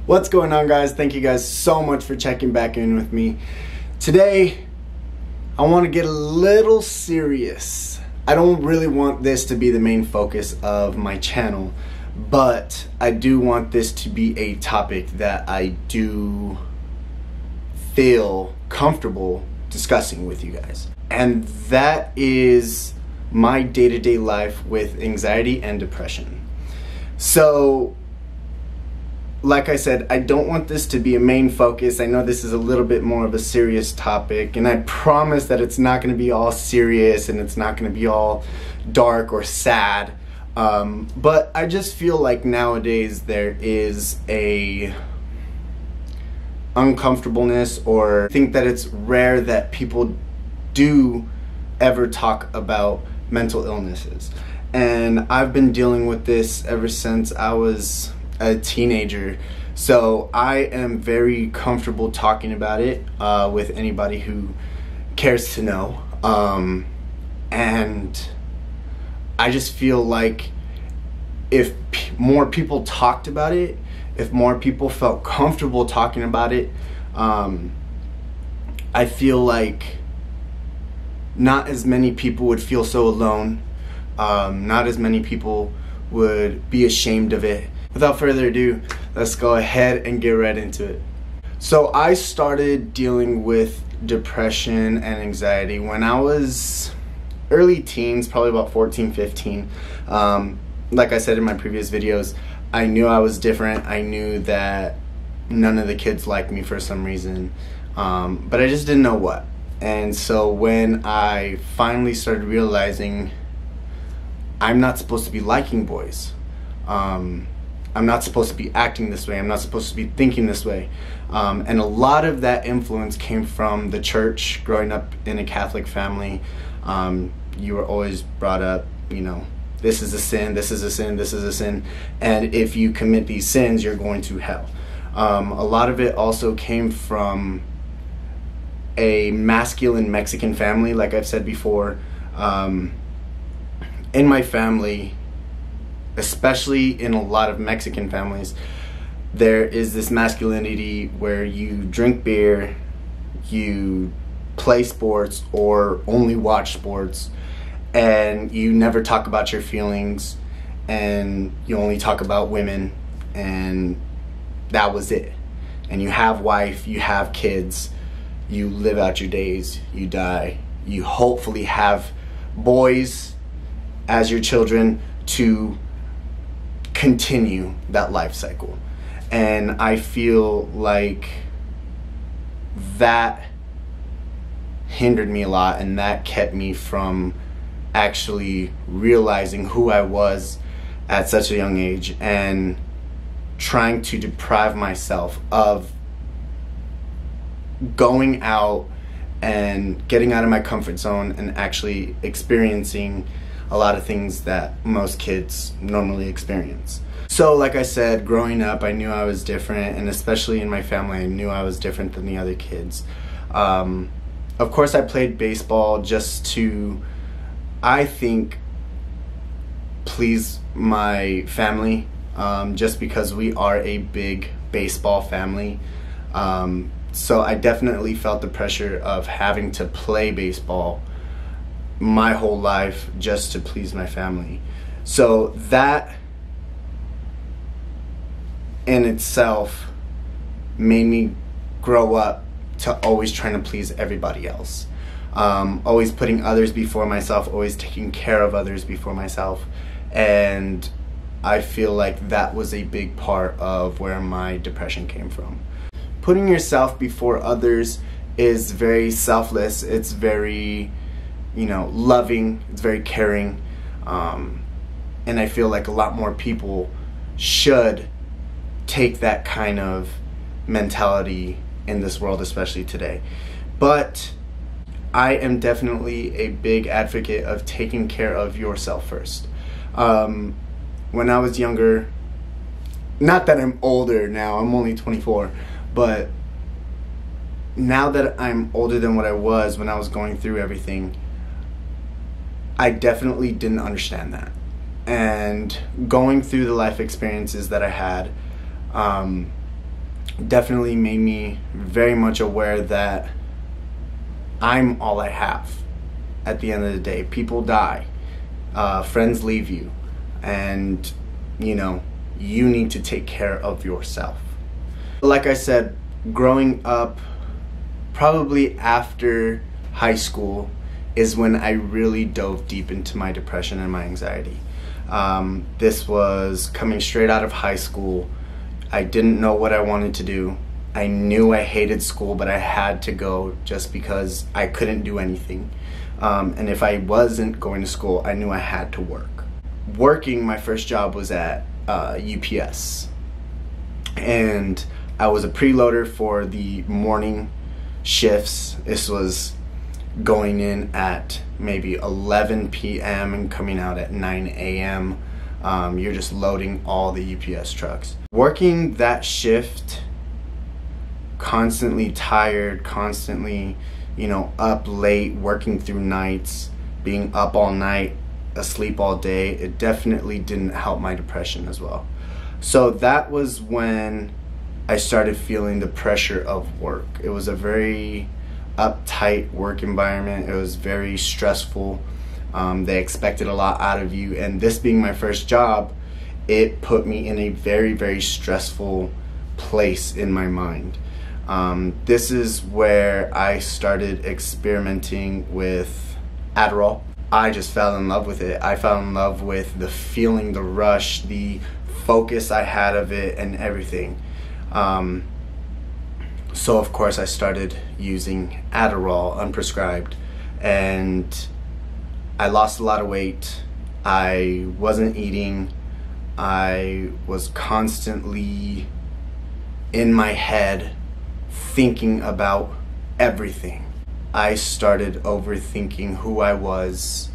What's going on, guys? Thank you guys so much for checking back in with me. Today, I want to get a little serious. I don't really want this to be the main focus of my channel, but I do want this to be a topic that I do feel comfortable discussing with you guys. And that is my day-to-day life with anxiety and depression. So, like I said, I don't want this to be a main focus. I know this is a little bit more of a serious topic, and I promise that it's not going to be all serious and it's not going to be all dark or sad. But I just feel like nowadays there is a uncomfortableness, or I think that it's rare that people do ever talk about mental illnesses. And I've been dealing with this ever since I was a teenager, so I am very comfortable talking about it with anybody who cares to know. And I just feel like if more people talked about it, if more people felt comfortable talking about it, I feel like not as many people would feel so alone. Not as many people would be ashamed of it. Without further ado, let's go ahead and get right into it. So I started dealing with depression and anxiety when I was early teens, probably about 14, 15. Like I said in my previous videos, I knew I was different. I knew that none of the kids liked me for some reason, but I just didn't know what. And so when I finally started realizing I'm not supposed to be liking boys, I'm not supposed to be acting this way, I'm not supposed to be thinking this way. And a lot of that influence came from the church. Growing up in a Catholic family, you were always brought up, you know, this is a sin, this is a sin, this is a sin, and if you commit these sins, you're going to hell. A lot of it also came from a masculine Mexican family, like I've said before. In my family, especially in a lot of Mexican families, there is this masculinity where you drink beer, you play sports or only watch sports, and you never talk about your feelings, and you only talk about women, and that was it. And you have wife, you have kids, you live out your days, you die. You hopefully have boys as your children to continue that life cycle. And I feel like that hindered me a lot, and that kept me from actually realizing who I was at such a young age, and trying to deprive myself of going out and getting out of my comfort zone and actually experiencing a lot of things that most kids normally experience. So like I said, growing up, I knew I was different, and especially in my family, I knew I was different than the other kids. Of course, I played baseball just to, I think, please my family, just because we are a big baseball family. So I definitely felt the pressure of having to play baseball my whole life just to please my family. So that in itself made me grow up to always trying to please everybody else. Always putting others before myself, always taking care of others before myself. And I feel like that was a big part of where my depression came from. Putting yourself before others is very selfless. It's very, you know, loving, it's very caring, and I feel like a lot more people should take that kind of mentality in this world, especially today. But I am definitely a big advocate of taking care of yourself first. When I was younger, not that I'm older now, I'm only 24, but now that I'm older than what I was when I was going through everything, I definitely didn't understand that. And going through the life experiences that I had, definitely made me very much aware that I'm all I have. At the end of the day, people die, friends leave you, and you need to take care of yourself. Like I said, growing up, probably after high school, is when I really dove deep into my depression and my anxiety. This was coming straight out of high school. I didn't know what I wanted to do. I knew I hated school, but I had to go just because I couldn't do anything. And if I wasn't going to school, I knew I had to work. Working, my first job was at UPS. And I was a preloader for the morning shifts. This was going in at maybe 11 p.m. and coming out at 9 a.m. You're just loading all the UPS trucks. Working that shift, constantly tired, constantly, up late, working through nights, being up all night, asleep all day, it definitely didn't help my depression as well. So that was when I started feeling the pressure of work. It was a very uptight work environment. It was very stressful. They expected a lot out of you, and this being my first job, it put me in a very, very stressful place in my mind. This is where I started experimenting with Adderall. I just fell in love with it. I fell in love with the feeling, the rush, the focus I had of it, and everything. So of course I started using Adderall unprescribed, and I lost a lot of weight. I wasn't eating. I was constantly in my head thinking about everything. I started overthinking who I was,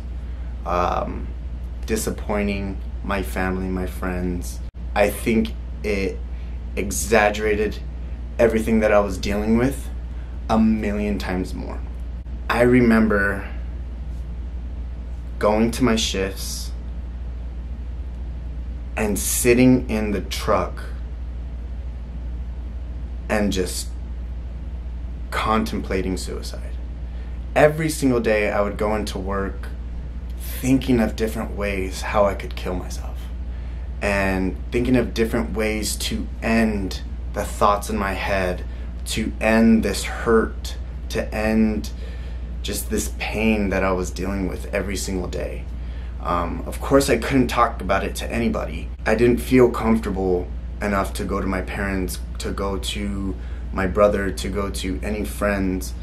disappointing my family, my friends. I think it exaggerated everything that I was dealing with 1,000,000 times more. I remember going to my shifts and sitting in the truck and just contemplating suicide. Every single day I would go into work thinking of different ways how I could kill myself, and thinking of different ways to end the thoughts in my head, to end this hurt, to end just this pain that I was dealing with every single day. Of course I couldn't talk about it to anybody. I didn't feel comfortable enough to go to my parents, to go to my brother, to go to any friends,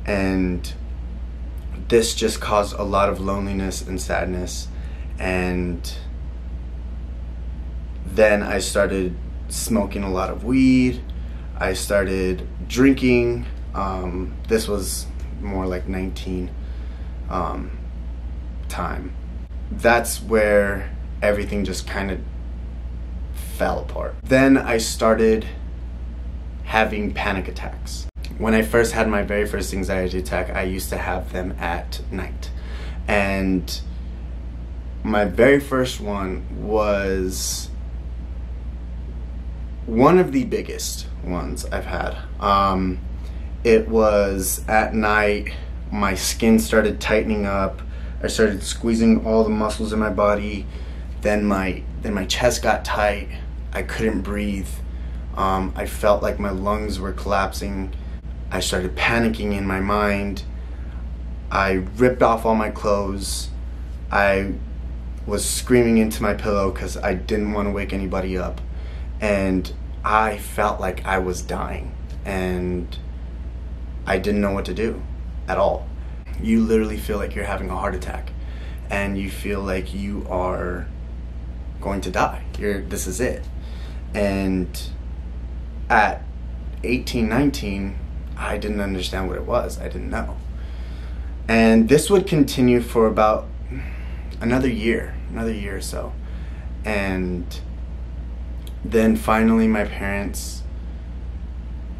and this just caused a lot of loneliness and sadness. And then I started smoking a lot of weed. I started drinking. This was more like 19 time. That's where everything just kind of fell apart. Then I started having panic attacks. When I first had my very first anxiety attack, I used to have them at night. And my very first one was one of the biggest ones I've had. It was at night. My skin started tightening up. I started squeezing all the muscles in my body. Then my chest got tight. I couldn't breathe. I felt like my lungs were collapsing. I started panicking in my mind. I ripped off all my clothes. I was screaming into my pillow because I didn't want to wake anybody up. And I felt like I was dying, and I didn't know what to do at all. You literally feel like you're having a heart attack, and you feel like you are going to die. This is it. And at 18, 19, I didn't understand what it was. I didn't know. And this would continue for about another year or so. And then finally my parents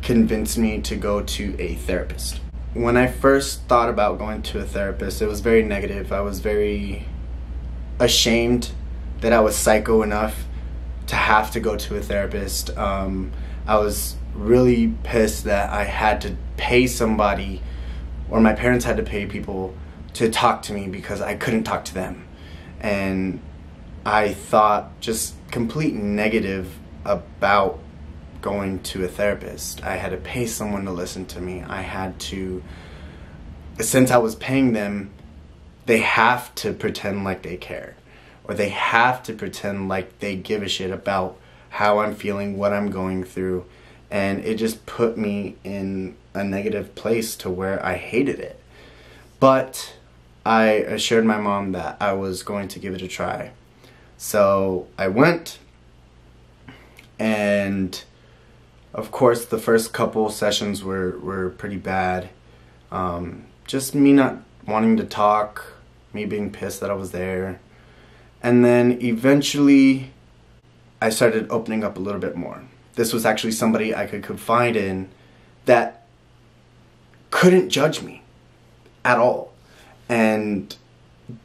convinced me to go to a therapist. When I first thought about going to a therapist, it was very negative. I was very ashamed that I was psycho enough to have to go to a therapist. I was really pissed that I had to pay somebody, or my parents had to pay people to talk to me because I couldn't talk to them. And I thought just complete negative about going to a therapist. I had to pay someone to listen to me. I had to, since I was paying them, they have to pretend like they care, or they have to pretend like they give a shit about how I'm feeling, what I'm going through. And it just put me in a negative place to where I hated it. But I assured my mom that I was going to give it a try. So I went, and of course the first couple sessions were pretty bad. Just me not wanting to talk, me being pissed that I was there. And then eventually I started opening up a little bit more. This was actually somebody I could confide in that couldn't judge me at all and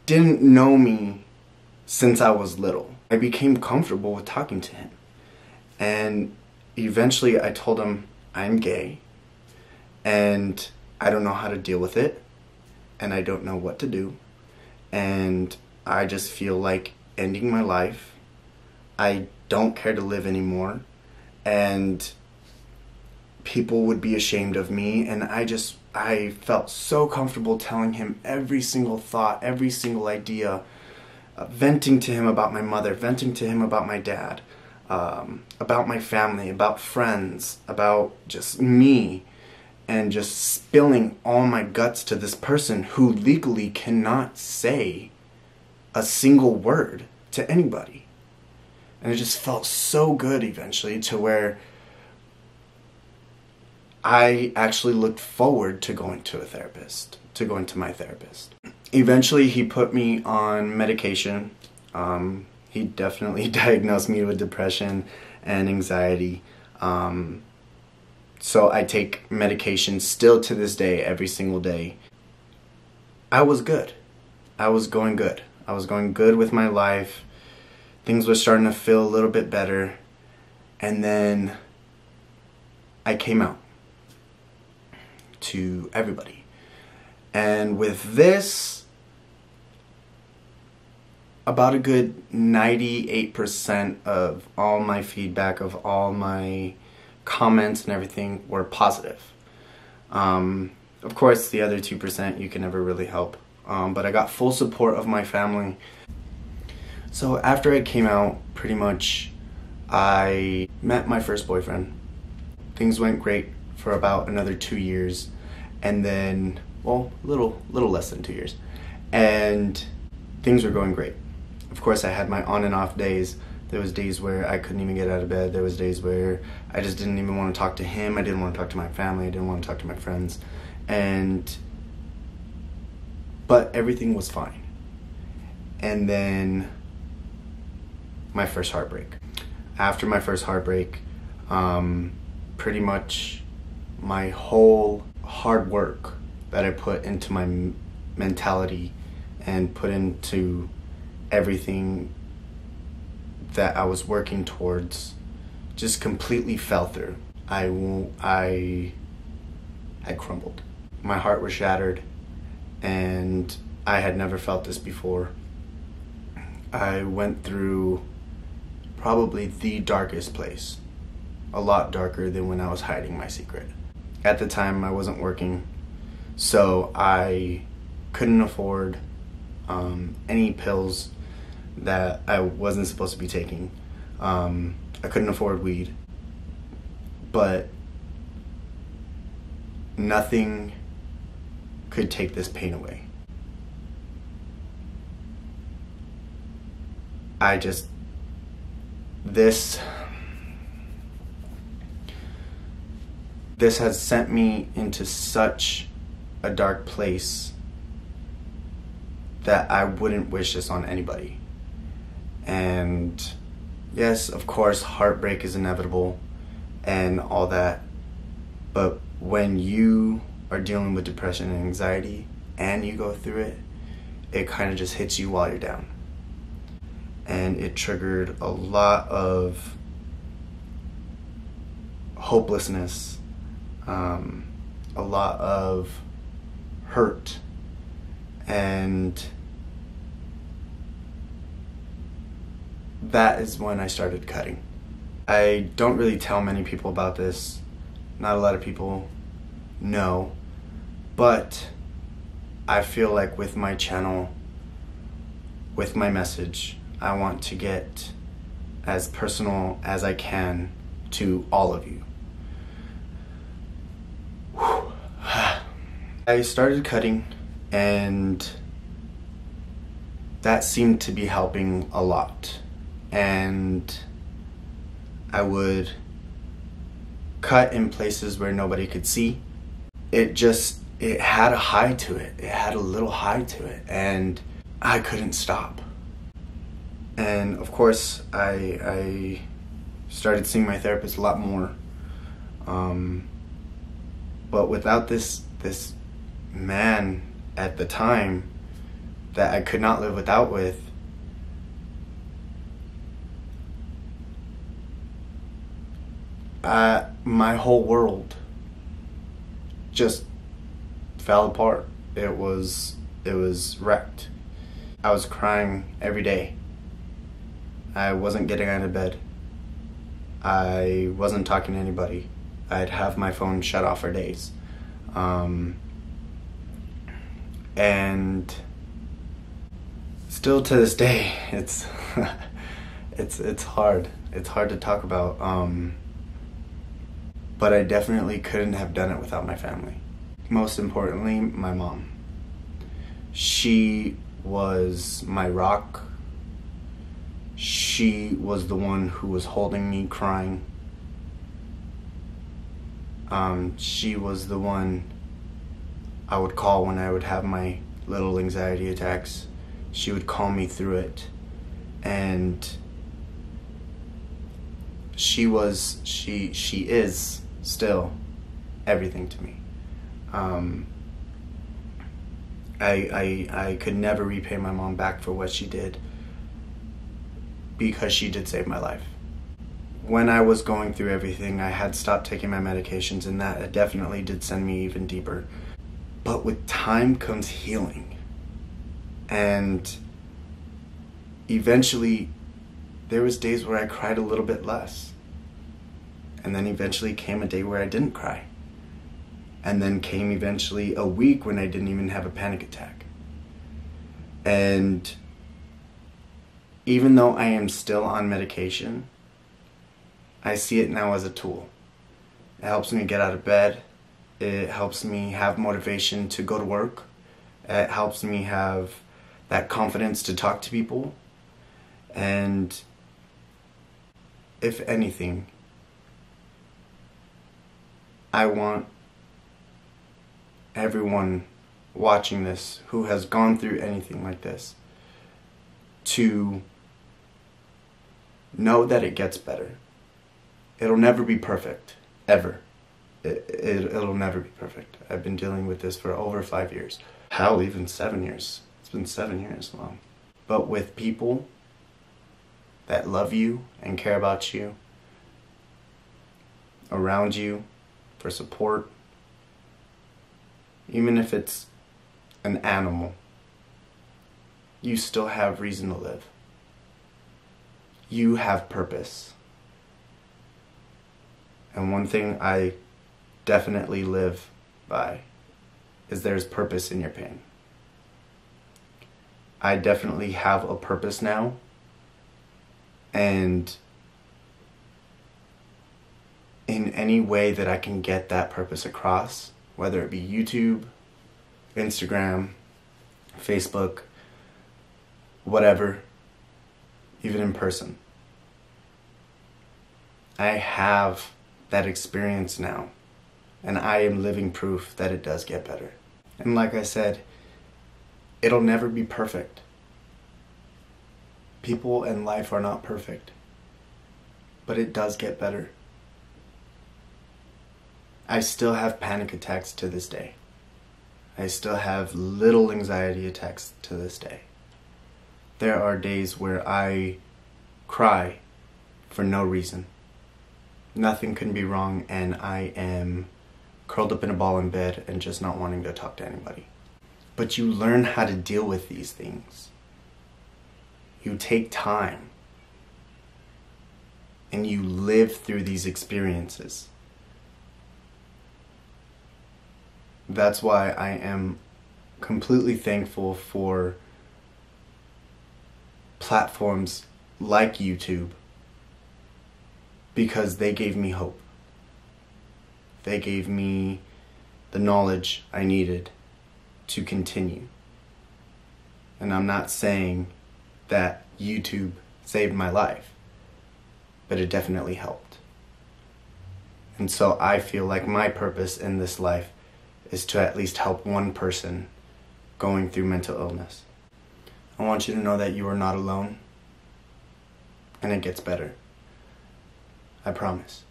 didn't know me since I was little. I became comfortable with talking to him. And eventually I told him I'm gay and I don't know how to deal with it and I don't know what to do. And I just feel like ending my life. I don't care to live anymore. And people would be ashamed of me. And I felt so comfortable telling him every single thought, every single idea, venting to him about my mother, venting to him about my dad, about my family, about friends, about just me, and just spilling all my guts to this person who legally cannot say a single word to anybody. And it just felt so good eventually, to where I actually looked forward to going to a therapist, to going to my therapist. Eventually he put me on medication. He definitely diagnosed me with depression and anxiety. So I take medication still to this day, every single day. I was good. I was going good. I was going good with my life. Things were starting to feel a little bit better. And then I came out to everybody. And with this, about a good 98% of all my feedback, of all my comments and everything were positive. Of course, the other 2% you can never really help. But I got full support of my family. So after I came out, pretty much, I met my first boyfriend. Things went great for about another 2 years. And then, well, little less than 2 years. And things were going great. Of course, I had my on and off days. There was days where I couldn't even get out of bed. There was days where I just didn't even want to talk to him. I didn't want to talk to my family. I didn't want to talk to my friends. But everything was fine. And then my first heartbreak. After my first heartbreak, pretty much my whole hard work that I put into my mentality and put into everything that I was working towards just completely fell through. I crumbled. My heart was shattered, and I had never felt this before. I went through probably the darkest place, a lot darker than when I was hiding my secret. At the time, I wasn't working, so I couldn't afford any pills that I wasn't supposed to be taking. I couldn't afford weed, but nothing could take this pain away. This has sent me into such a dark place that I wouldn't wish this on anybody. And yes, of course, heartbreak is inevitable and all that, but when you are dealing with depression and anxiety and you go through it, it kind of just hits you while you're down. and it triggered a lot of hopelessness, a lot of hurt, and that is when I started cutting. I don't really tell many people about this. Not a lot of people know, but I feel like with my channel, with my message, I want to get as personal as I can to all of you. I started cutting, and that seemed to be helping a lot. And I would cut in places where nobody could see. It had a high to it. It had a little high to it, and I couldn't stop. And of course, I started seeing my therapist a lot more. But without this man at the time that I could not live without with, my whole world just fell apart. It was wrecked. I was crying every day. I wasn't getting out of bed. I wasn't talking to anybody. I'd have my phone shut off for days. And still to this day, it's hard. It's hard to talk about. But I definitely couldn't have done it without my family. Most importantly, my mom. She was my rock. She was the one who was holding me crying. She was the one I would call when I would have my little anxiety attacks. She would calm me through it. And she is still everything to me. I could never repay my mom back for what she did, because she did save my life. When I was going through everything, I had stopped taking my medications, and that definitely did send me even deeper. But with time comes healing. And eventually, there was days where I cried a little bit less. And then eventually came a day where I didn't cry. And then came eventually a week when I didn't even have a panic attack. And even though I am still on medication, I see it now as a tool. It helps me get out of bed. It helps me have motivation to go to work. It helps me have that confidence to talk to people. And if anything, I want everyone watching this who has gone through anything like this to know that it gets better. It'll never be perfect, ever. It'll never be perfect. I've been dealing with this for over 5 years. Hell, even 7 years. It's been 7 years long. But with people that love you and care about you, around you, for support, even if it's an animal, you still have reason to live. You have purpose. And one thing I definitely live by is there's purpose in your pain. I definitely have a purpose now, and in any way that I can get that purpose across, whether it be YouTube, Instagram, Facebook, whatever, even in person. I have that experience now, and I am living proof that it does get better. And like I said, it'll never be perfect. People and life are not perfect, but it does get better. I still have panic attacks to this day. I still have little anxiety attacks to this day. There are days where I cry for no reason. Nothing can be wrong, and I am curled up in a ball in bed and just not wanting to talk to anybody. But you learn how to deal with these things. You take time and you live through these experiences. That's why I am completely thankful for platforms like YouTube, because they gave me hope. They gave me the knowledge I needed to continue. And I'm not saying that YouTube saved my life, but it definitely helped. And so I feel like my purpose in this life is to at least help one person going through mental illness. I want you to know that you are not alone, and it gets better. I promise.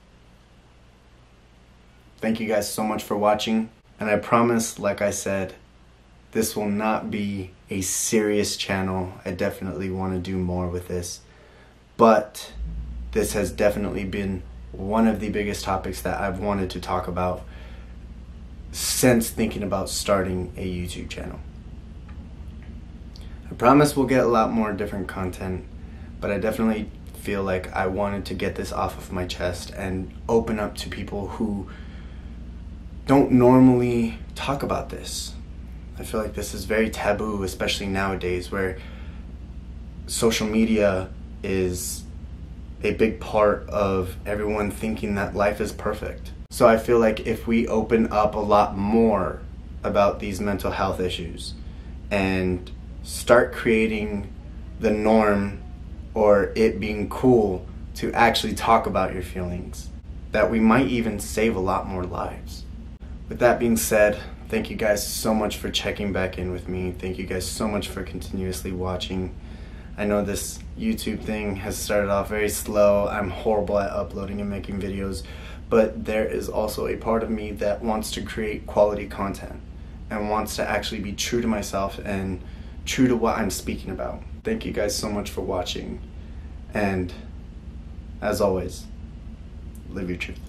Thank you guys so much for watching, and I promise, like I said, this will not be a serious channel. I definitely want to do more with this, but this has definitely been one of the biggest topics that I've wanted to talk about since thinking about starting a YouTube channel. I promise we'll get a lot more different content, but I definitely feel like I wanted to get this off of my chest and open up to people who don't normally talk about this. I feel like this is very taboo, especially nowadays where social media is a big part of everyone thinking that life is perfect. So I feel like if we open up a lot more about these mental health issues and start creating the norm, or it being cool to actually talk about your feelings, that we might even save a lot more lives. With that being said, thank you guys so much for checking back in with me. Thank you guys so much for continuously watching. I know this YouTube thing has started off very slow. I'm horrible at uploading and making videos, but there is also a part of me that wants to create quality content and wants to actually be true to myself and true to what I'm speaking about. Thank you guys so much for watching, and as always, live your truth.